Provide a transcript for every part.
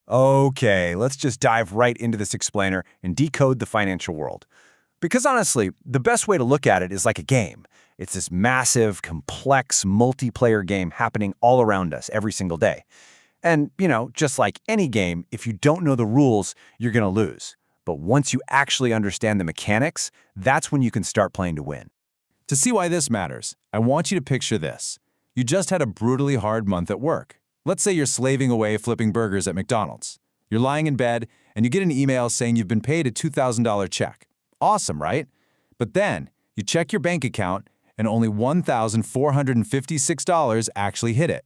Okay, let's just dive right into this explainer and decode the financial world. Because honestly, the best way to look at it is like a game. It's this massive, complex, multiplayer game happening all around us every single day. And, just like any game, if you don't know the rules, you're going to lose. But once you actually understand the mechanics, that's when you can start playing to win. To see why this matters, I want you to picture this. You just had a brutally hard month at work. Let's say you're slaving away flipping burgers at McDonald's. You're lying in bed, and you get an email saying you've been paid a $2,000 check. Awesome, right? But then, you check your bank account, and only $1,456 actually hit it.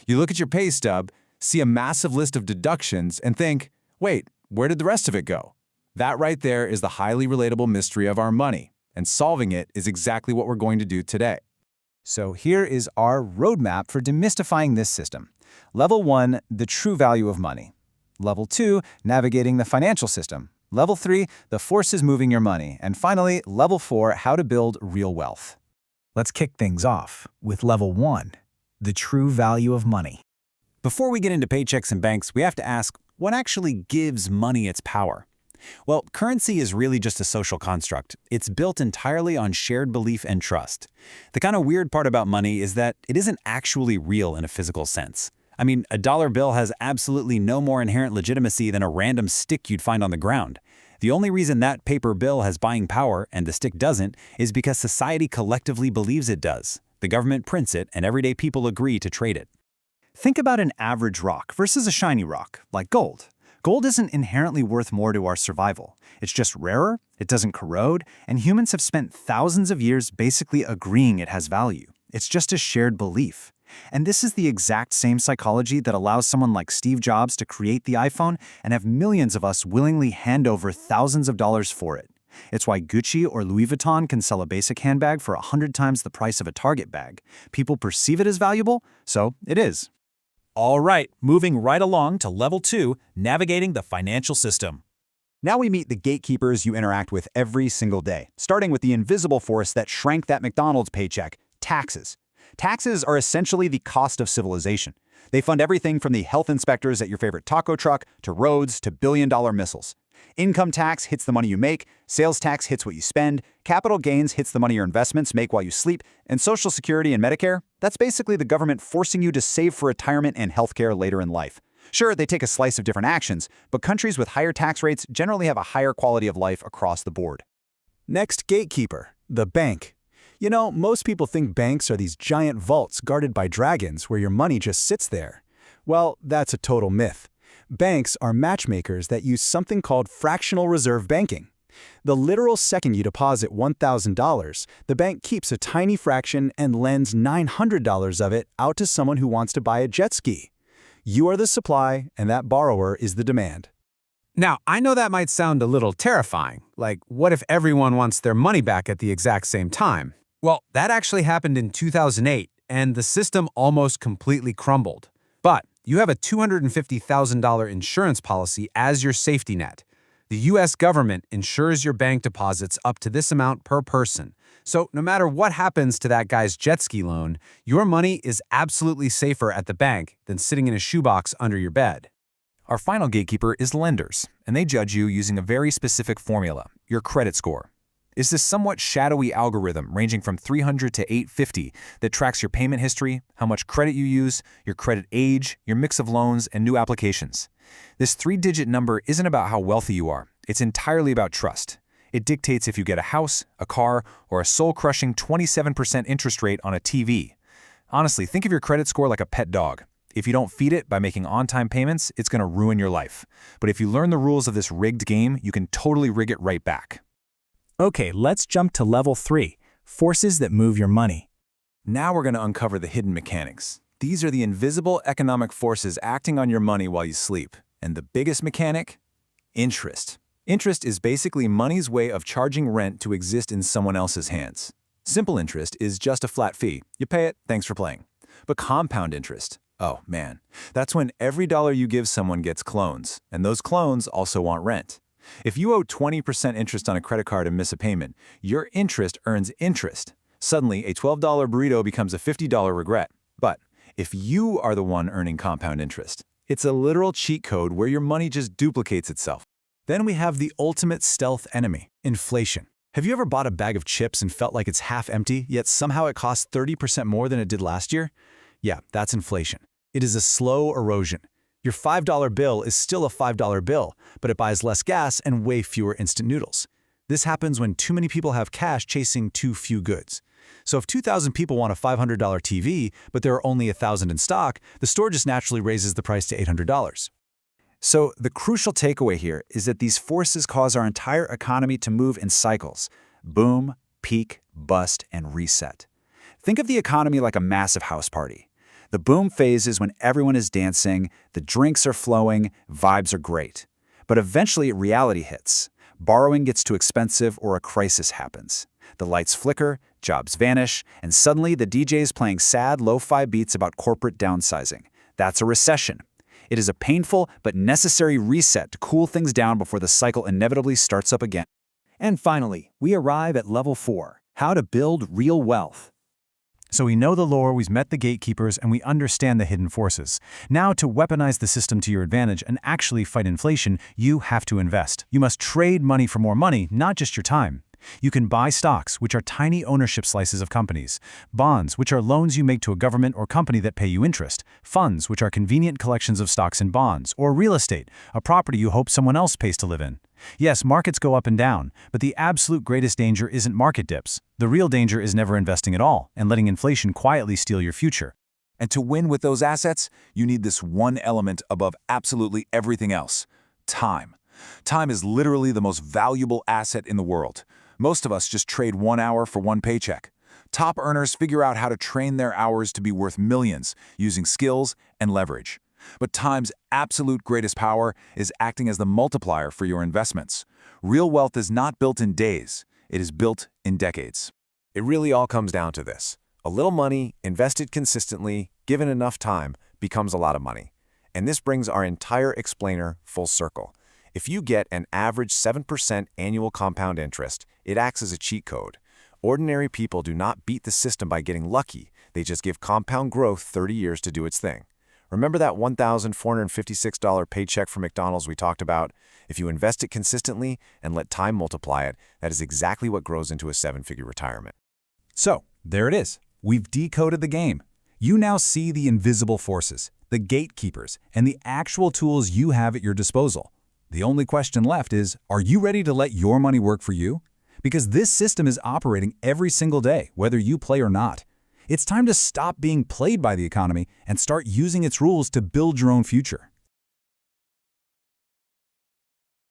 You look at your pay stub, see a massive list of deductions, and think, wait, where did the rest of it go? That right there is the highly relatable mystery of our money, and solving it is exactly what we're going to do today. So here is our roadmap for demystifying this system. Level 1, the true value of money. Level 2, navigating the financial system. Level 3, the forces moving your money. And finally, Level 4, how to build real wealth. Let's kick things off with Level 1, the true value of money. Before we get into paychecks and banks, we have to ask, what actually gives money its power? Well, currency is really just a social construct. It's built entirely on shared belief and trust. The kind of weird part about money is that it isn't actually real in a physical sense. I mean, a dollar bill has absolutely no more inherent legitimacy than a random stick you'd find on the ground. The only reason that paper bill has buying power and the stick doesn't is because society collectively believes it does. The government prints it, and everyday people agree to trade it. Think about an average rock versus a shiny rock, like gold. Gold isn't inherently worth more to our survival. It's just rarer, it doesn't corrode, and humans have spent thousands of years basically agreeing it has value. It's just a shared belief. And this is the exact same psychology that allows someone like Steve Jobs to create the iPhone and have millions of us willingly hand over thousands of dollars for it. It's why Gucci or Louis Vuitton can sell a basic handbag for 100 times the price of a Target bag. People perceive it as valuable, so it is. All right, moving right along to Level 2, navigating the financial system. Now we meet the gatekeepers you interact with every single day, starting with the invisible force that shrank that McDonald's paycheck, taxes. Taxes are essentially the cost of civilization. They fund everything from the health inspectors at your favorite taco truck to roads to billion-dollar missiles. Income tax hits the money you make, sales tax hits what you spend, capital gains hits the money your investments make while you sleep, and Social Security and Medicare, that's basically the government forcing you to save for retirement and healthcare later in life. Sure, they take a slice of different actions, but countries with higher tax rates generally have a higher quality of life across the board. Next gatekeeper, the bank. You know, most people think banks are these giant vaults guarded by dragons where your money just sits there. Well, that's a total myth. Banks are matchmakers that use something called fractional reserve banking. The literal second you deposit $1,000, the bank keeps a tiny fraction and lends $900 of it out to someone who wants to buy a jet ski. You are the supply, and that borrower is the demand. Now, I know that might sound a little terrifying. Like, what if everyone wants their money back at the exact same time? Well, that actually happened in 2008, and the system almost completely crumbled. But you have a $250,000 insurance policy as your safety net. The U.S. government insures your bank deposits up to this amount per person. So no matter what happens to that guy's jet ski loan, your money is absolutely safer at the bank than sitting in a shoebox under your bed. Our final gatekeeper is lenders, and they judge you using a very specific formula, your credit score. It's this somewhat shadowy algorithm ranging from 300 to 850 that tracks your payment history, how much credit you use, your credit age, your mix of loans, and new applications. This 3-digit number isn't about how wealthy you are. It's entirely about trust. It dictates if you get a house, a car, or a soul-crushing 27% interest rate on a TV. Honestly, think of your credit score like a pet dog. If you don't feed it by making on-time payments, it's going to ruin your life. But if you learn the rules of this rigged game, you can totally rig it right back. Okay, let's jump to Level 3, forces that move your money. Now we're going to uncover the hidden mechanics. These are the invisible economic forces acting on your money while you sleep. And the biggest mechanic? Interest. Interest is basically money's way of charging rent to exist in someone else's hands. Simple interest is just a flat fee. You pay it, thanks for playing. But compound interest, oh man, that's when every dollar you give someone gets clones, and those clones also want rent. If you owe 20% interest on a credit card and miss a payment, your interest earns interest. Suddenly, a $12 burrito becomes a $50 regret. But if you are the one earning compound interest, It's a literal cheat code where your money just duplicates itself. Then we have the ultimate stealth enemy, inflation. Have you ever bought a bag of chips and felt like it's half empty, yet somehow it costs 30% more than it did last year? Yeah, that's inflation. It is a slow erosion. Your $5 bill is still a $5 bill, but it buys less gas and way fewer instant noodles. This happens when too many people have cash chasing too few goods. So if 2,000 people want a $500 TV, but there are only 1,000 in stock, the store just naturally raises the price to $800. So the crucial takeaway here is that these forces cause our entire economy to move in cycles: boom, peak, bust, and reset. Think of the economy like a massive house party. The boom phase is when everyone is dancing, the drinks are flowing, vibes are great. But eventually reality hits. Borrowing gets too expensive or a crisis happens. The lights flicker, jobs vanish, and suddenly the DJ is playing sad lo-fi beats about corporate downsizing. That's a recession. It is a painful but necessary reset to cool things down before the cycle inevitably starts up again. And finally, we arrive at level 4, how to build real wealth. So we know the lore, we've met the gatekeepers, and we understand the hidden forces. Now, to weaponize the system to your advantage and actually fight inflation, you have to invest. You must trade money for more money, not just your time. You can buy stocks, which are tiny ownership slices of companies, bonds, which are loans you make to a government or company that pay you interest, funds, which are convenient collections of stocks and bonds, or real estate, a property you hope someone else pays to live in. Yes, markets go up and down, but the absolute greatest danger isn't market dips. The real danger is never investing at all and letting inflation quietly steal your future. And to win with those assets, you need this one element above absolutely everything else: time. Time is literally the most valuable asset in the world. Most of us just trade 1 hour for 1 paycheck. Top earners figure out how to train their hours to be worth millions using skills and leverage. But time's absolute greatest power is acting as the multiplier for your investments. Real wealth is not built in days, it is built in decades. It really all comes down to this. A little money, invested consistently, given enough time, becomes a lot of money. And this brings our entire explainer full circle. If you get an average 7% annual compound interest, it acts as a cheat code. Ordinary people do not beat the system by getting lucky, they just give compound growth 30 years to do its thing. Remember that $1,456 paycheck from McDonald's we talked about? If you invest it consistently and let time multiply it, that is exactly what grows into a 7-figure retirement. So, there it is. We've decoded the game. You now see the invisible forces, the gatekeepers, and the actual tools you have at your disposal. The only question left is, are you ready to let your money work for you? Because this system is operating every single day, whether you play or not. It's time to stop being played by the economy and start using its rules to build your own future.